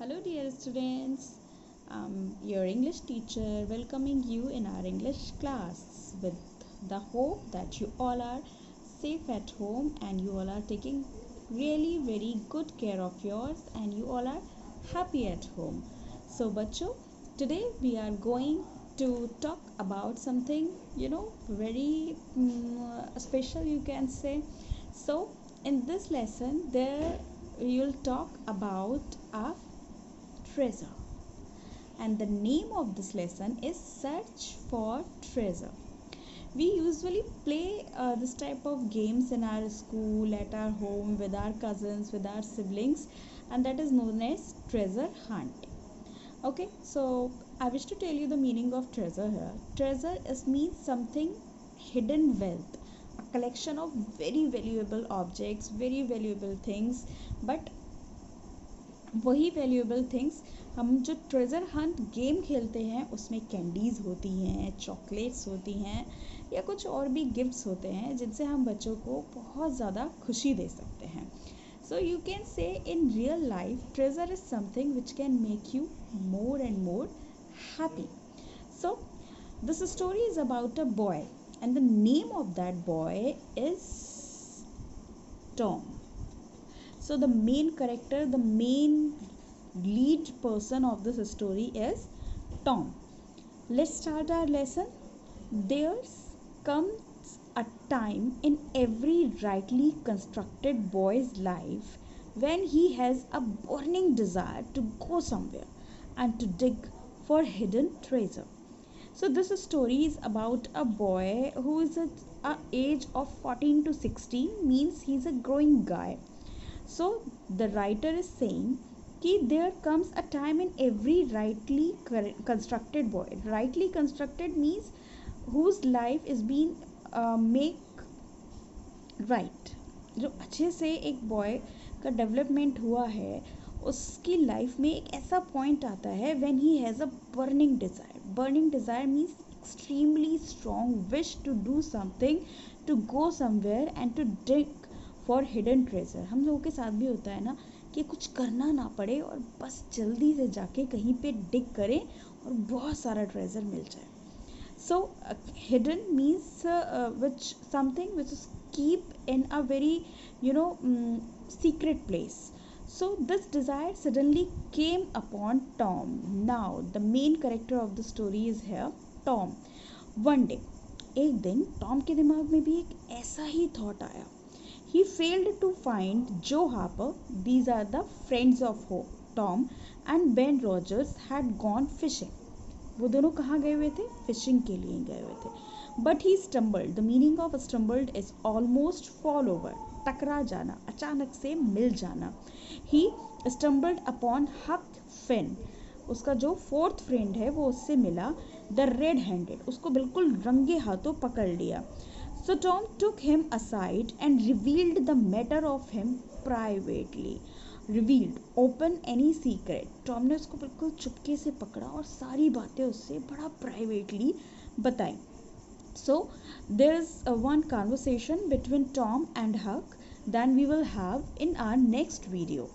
Hello, dear students. I'm your English teacher welcoming you in our English class with the hope that you all are safe at home and you all are taking really very good care of yours and you all are happy at home. So, bachcho, today we are going to talk about something very special, you can say. So, in this lesson, there we will talk about a treasure, and the name of this lesson is Search for Treasure. We usually play this type of games in our school, at our home, with our cousins, with our siblings, and that is known as treasure hunt. Okay, so I wish to tell you the meaning of treasure here. Treasure is means something hidden wealth, a collection of very valuable objects, very valuable things, but वही valuable things हम जो treasure Hunt game खेलते हैं उसमें candies होती हैं, chocolates होती हैं या कुछ और भी गिफ्ट्स होते हैं जिनसे हम बच्चों को बहुत ज़्यादा खुशी दे सकते हैं. So you can say in real life treasure is something which can make you more and more happy. So this story is about a boy and the name of that boy is Tom. So the main character, the main lead person of this story is Tom. Let's start our lesson. There comes a time in every rightly constructed boy's life when he has a burning desire to go somewhere and to dig for hidden treasure. So this story is about a boy who is at age of 14 to 16, means he's a growing guy. So the writer is saying that there comes a time in every rightly constructed boy. Rightly constructed means whose life is being make right. जो अच्छे से एक boy का development हुआ है उसकी life में एक ऐसा पॉइंट आता है when he has a burning desire. Burning desire means extremely strong wish to do something, to go somewhere and to dig for hidden treasure. हम लोगों के साथ भी होता है ना कि कुछ करना ना पड़े और बस जल्दी से जाके कहीं पे डिग करें और बहुत सारा ट्रेजर मिल जाए. So hidden means which something which is keep in a very secret place. So this desire suddenly came upon Tom. Now the main character of the story is here Tom. One day, एक दिन Tom के दिमाग में भी एक ऐसा ही thought आया. He failed to find Joe Harper. These are the friends of Tom, and Ben Rogers had gone fishing. वो दोनों कहाँ गए हुए थे? फिशिंग के लिए गए हुए थे. But he stumbled. The meaning of stumbled is almost fall over, टकरा जाना, अचानक से मिल जाना. He stumbled upon Huck Finn. उसका जो फोर्थ फ्रेंड है वो उससे मिला. The red handed. उसको बिल्कुल रंगे हाथों पकड़ लिया. So Tom took him aside and revealed the matter of him privately. Revealed, open any secret. Tom ने उसको बिल्कुल चुपके से पकड़ा और सारी बातें उससे बड़ा प्राइवेटली बताई. So there is one conversation between Tom and Huck then we will have in our next video.